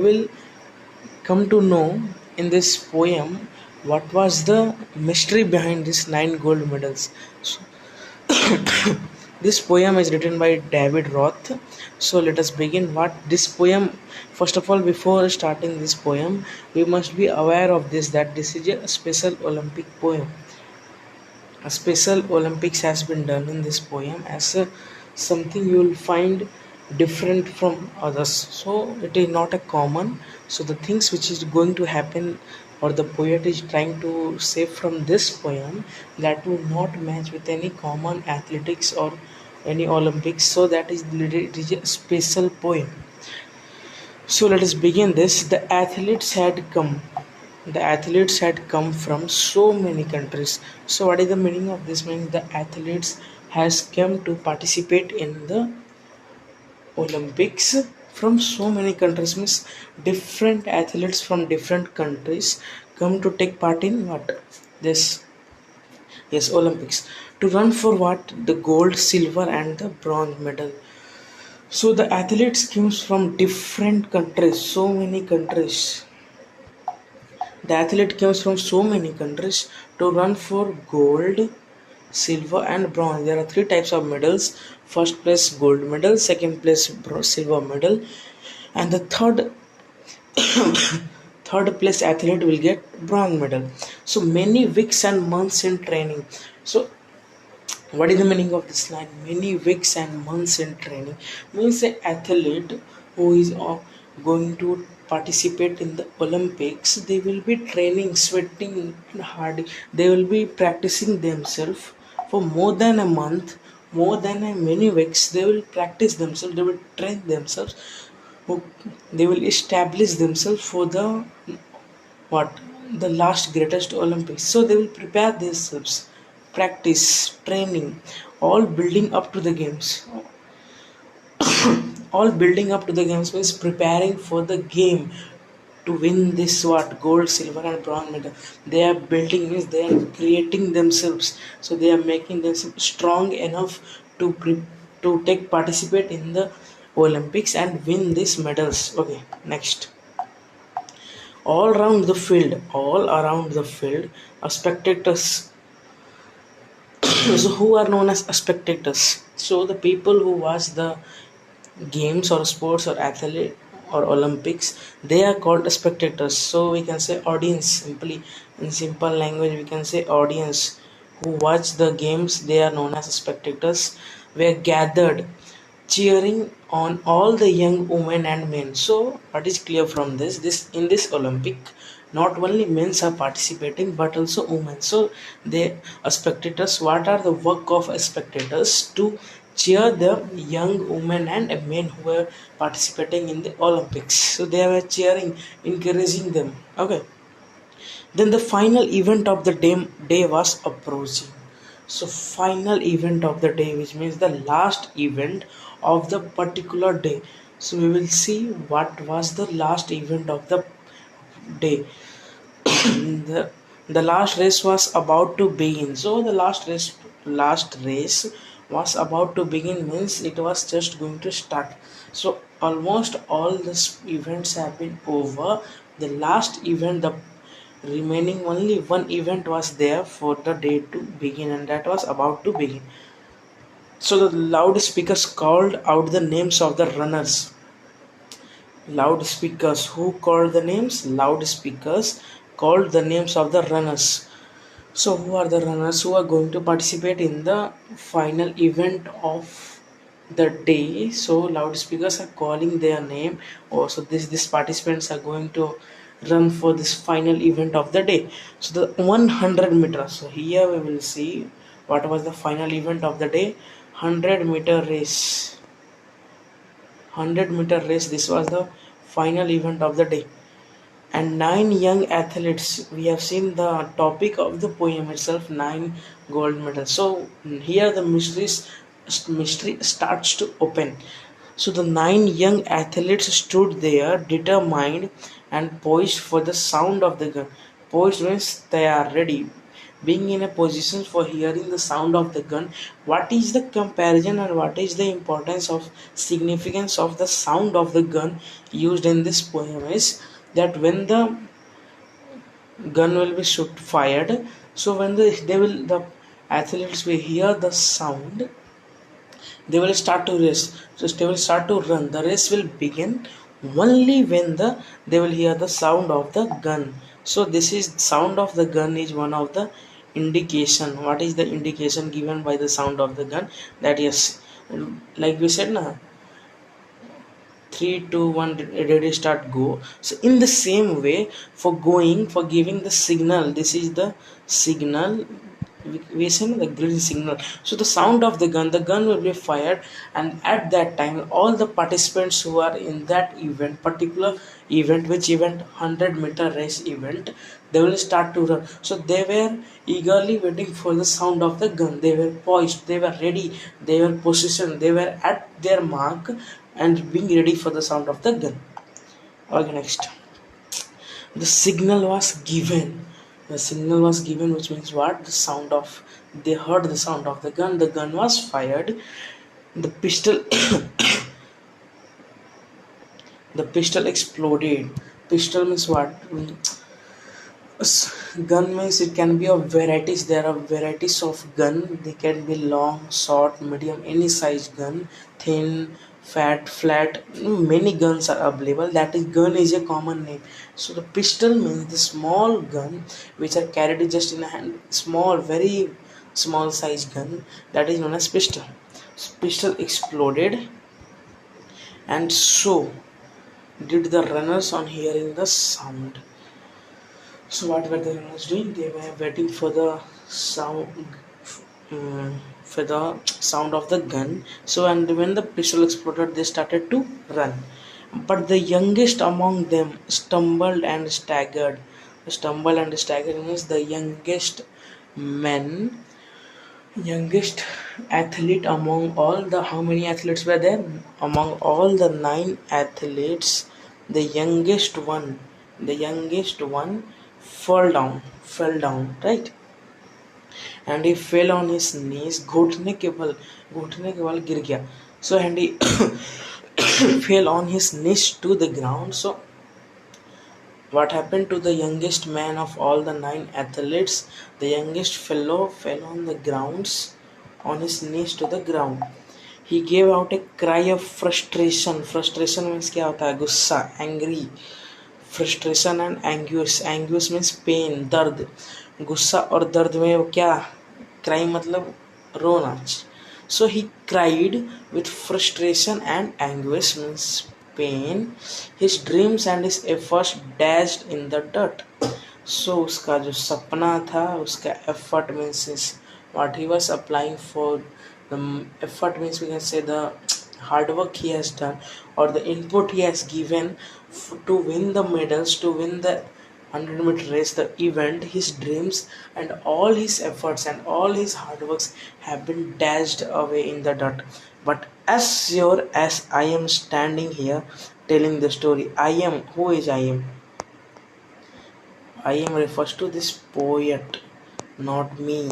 will come to know in this poem what was the mystery behind these nine gold medals. So, this poem is written by David Roth. So let us begin. What this poem? First of all, before starting this poem, we must be aware of this that this is a special Olympic poem. A special Olympics has been done in this poem as something you will find different from others. So it is not a common. So the things which is going to happen or the poet is trying to say from this poem that will not match with any common athletics or any Olympics. So that is it is a special poem. So let us begin this. The athletes had come from so many countries. So what is the meaning of this? Means the athletes has come to participate in the Olympics from so many countries. Means different athletes from different countries come to take part in what? This, yes, Olympics. To run for what? The gold, silver and the bronze medal. So the athletes comes from different countries, so many countries. The athlete comes from so many countries to run for gold, silver, and bronze. There are three types of medals: first place gold medal, second place silver medal, and the third place athlete will get bronze medal. So many weeks and months in training. So what is the meaning of this line? Many weeks and months in training means an athlete who is going to participate in the Olympics. They will be training, sweating hard. They will be practicing themselves for more than a month, more than a many weeks. They will practice themselves. They will train themselves. They will establish themselves for the what the last greatest Olympics. So they will prepare themselves, practice, training, all building up to the games. All building up to the games means preparing for the game to win this what gold, silver, and bronze medal. They are building means they are creating themselves. So they are making themselves strong enough to to take participate in the Olympics and win these medals. Okay, next. All around the field, spectators. So who are known as spectators? So the people who watch the games or sports or athlete or Olympics, they are called spectators. So we can say audience. Simply in simple language, we can say audience who watch the games. They are known as spectators. Were gathered cheering on all the young women and men. So what is clear from this? This in this Olympic, not only men are participating but also women. So they spectators. What are the work of spectators? To cheer the young women and men who were participating in the Olympics. So they were cheering, encouraging them. Okay. Then the final event of the day was approaching. So final event of the day, which means the last event of the particular day. So we will see what was the last event of the day. The last race was about to begin. So the last race was about to begin means it was just going to start. So almost all the events have been over. The last event, the remaining only one event was there for the day to begin, and that was about to begin. So the loudspeakers called out the names of the runners. Loudspeakers who called the names? Loudspeakers called the names of the runners. So who are the runners who are going to participate in the final event of the day? So loudspeakers are calling their name. Also, these participants are going to run for this final event of the day. So the 100 meters. So here we will see what was the final event of the day. 100-meter race. 100-meter race. This was the final event of the day. And nine young athletes. We have seen the topic of the poem itself. Nine gold medals. So here the mystery starts to open. So the nine young athletes stood there, determined and poised for the sound of the gun. Poised means they are ready. being in a position for hearing the sound of the gun. What is the comparison and what is the importance of significance of the sound of the gun used in this poem is that when the gun will be shoot fired, so when the athletes will hear the sound, they will start to race. So they will start to run. The race will begin only when they will hear the sound of the gun. So this is sound of the gun is one of the indication. What is the indication given by the sound of the gun? That yes, like we said na, 3 2 1 ready start go. So in the same way, for going, for giving the signal, this is the signal, we send the green signal. So the sound of the gun will be fired, and at that time all the participants who are in that event, particular event, which event, 100-meter race event, they will start to run. So they were eagerly waiting for the sound of the gun. They were poised, they were ready, they were positioned, they were at their mark and being ready for the sound of the gun. Okay, next. The signal was given. The signal was given, which means what? The sound of, they heard the sound of the gun was fired. The pistol the pistol exploded. Pistol means what? Gun means it can be of varieties. There are varieties of gun. They can be long, short, medium, any size gun, thin, fat, flat. Many guns are available. That is, gun is a common name. So the pistol means the small gun which are carried just in a hand. Small, very small size gun, that is known as pistol. So pistol exploded, and so did the runners on hearing the sound. So what were the runners doing? They were waiting for the sound, for the sound of the gun. So and when the pistol exploded, they started to run. But the youngest among them stumbled and staggered. Stumble and staggered means the youngest man, youngest athlete among all the, how many athletes were there? Among all the 9 athletes, the youngest one fell down, right? And he fell on his knees. घुटने के बल गिर गया. So and he fell on his knees to the ground. So what happened to the youngest man of all the 9 athletes? The youngest fellow fell on the grounds, on his knees to the ground. He gave out a cry of frustration. Frustration means क्या होता है? गुस्सा, angry. Frustration and anguish. Anguish means pain, दर्द. गुस्सा और दर्द में वो क्या? Cry मतलब रोना. So he cried with frustration and anguish means pain. His dreams and his efforts dashed in the dirt. So उसका जो सपना था, उसका effort means is what he was applying for. The effort means we can say the hard work he has done, or the input he has given to win the medals, to win the 100-meter race, the event. His dreams and all his efforts and all his hard works have been dashed away in the dirt. But as sure as I am standing here telling the story, I am, who is I am? I am refers to this poet, not me.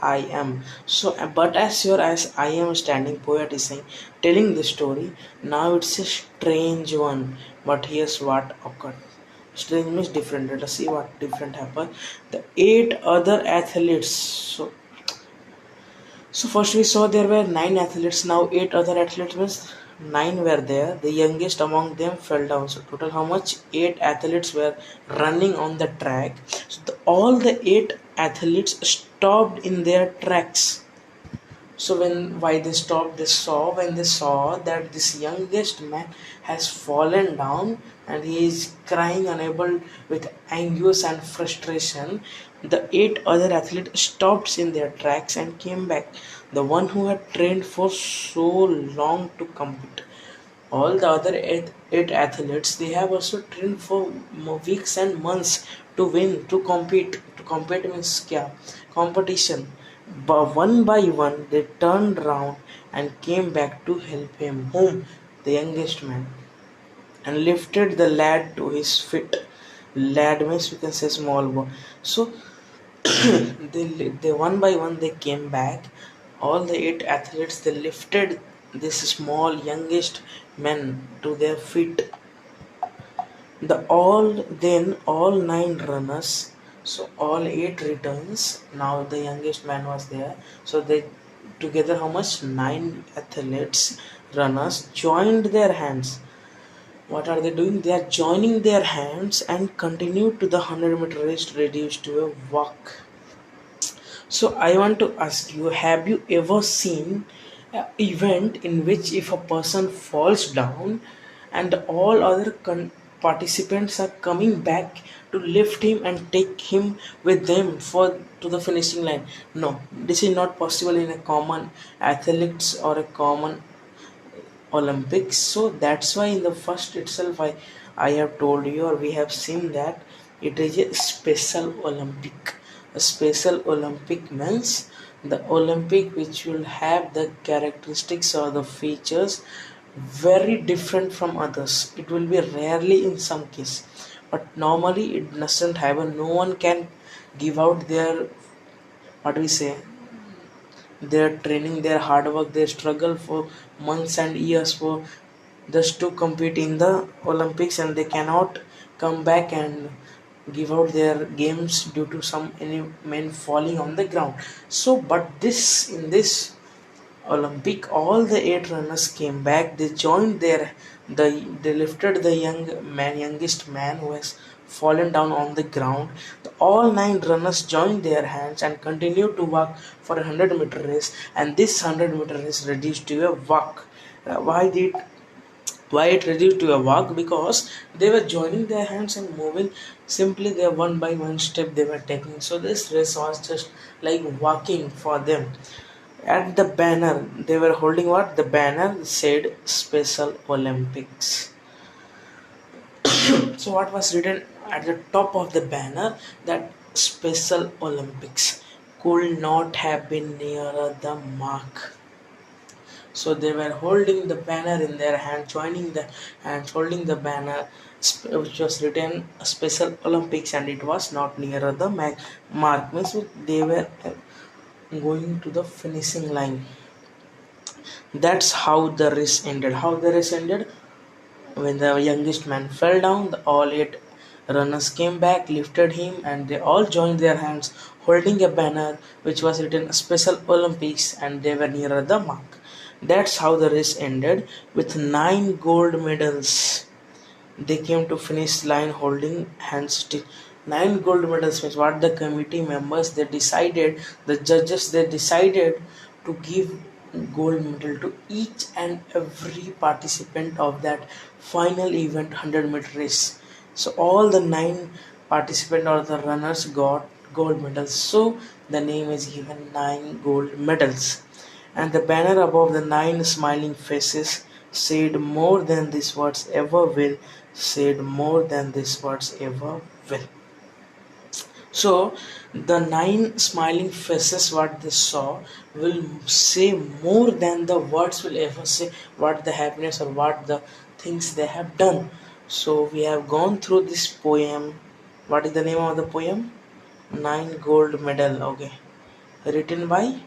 I am. So, but as sure as I am standing, poet is saying, telling the story. Now it's a strange one, but here's what occurred. Strange means different. Let us see what different happened. The 8 other athletes. So first we saw there were 9 athletes. Now 8 other athletes means 9 were there. The youngest among them fell down. So total how much? 8 athletes were running on the track. So all the 8 athletes stopped in their tracks. So why they stopped? When they saw that this youngest man has fallen down and he is crying, unable, with anguish and frustration. The 8 other athletes stopped in their tracks and came back. The one who had trained for so long to compete. All the other eight athletes, they have also trained for weeks and months to win, to compete. To compete means kya? Competition. But one by one, they turned round and came back to help him. Whom? The youngest man. And lifted the lad to his feet. Lad means we can say small boy. So They one by one they came back. All the eight athletes they lifted this small youngest men to their feet. All nine runners, so all eight returns. Now the youngest man was there. So they together how much? Nine athletes, runners joined their hands. What are they doing? They are joining their hands and continue to the 100-meter race reduced to a walk. So I want to ask you, have you ever seen an event in which if a person falls down and all other participants are coming back to lift him and take him with them for to the finishing line? No, this is not possible in a common athletics or a common Olympics. So that's why in the first itself I have told you or we have seen that it is a special Olympic. A special Olympic means the Olympic which will have the characteristics or the features very different from others. It will be rarely in some case. But normally it doesn't happen. No one can give out their what we say their training, their hard work, their struggle for months and years for just to compete in the Olympics, and they cannot come back and give out their games due to some any men falling on the ground. So, but this in this Olympic, all the eight runners came back. They joined they lifted the youngest man who has fallen down on the ground. All nine runners joined their hands and continued to walk for a 100-meter race. And this 100-meter race reduced to a walk. Why it reduced to a walk? Because they were joining their hands and moving simply. They one by one step they were taking. So this race was just like walking for them. At the banner, they were holding what? The banner said Special Olympics. So, what was written at the top of the banner? That Special Olympics could not have been nearer the mark. So, they were holding the banner in their hand, joining the hands, holding the banner, which was written Special Olympics, and it was not nearer the mark. Means they were going to the finishing line. That's how the race ended. How the race ended? When the youngest man fell down, the all eight runners came back, lifted him, and they all joined their hands, holding a banner which was written Special Olympics, and they were nearer the mark. That's how the race ended with nine gold medals. They came to finish line holding hands still. Nine gold medals means what the committee members they decided, the judges they decided to give gold medal to each and every participant of that final event 100-meter race. So all the nine participants or the runners got gold medals. So the name is given nine gold medals. And the banner above the nine smiling faces said more than these words ever will, said more than these words ever will. So the nine smiling faces, what they saw, will say more than the words will ever say what the happiness or what the things they have done. So we have gone through this poem. What is the name of the poem? Nine gold medal. Okay, written by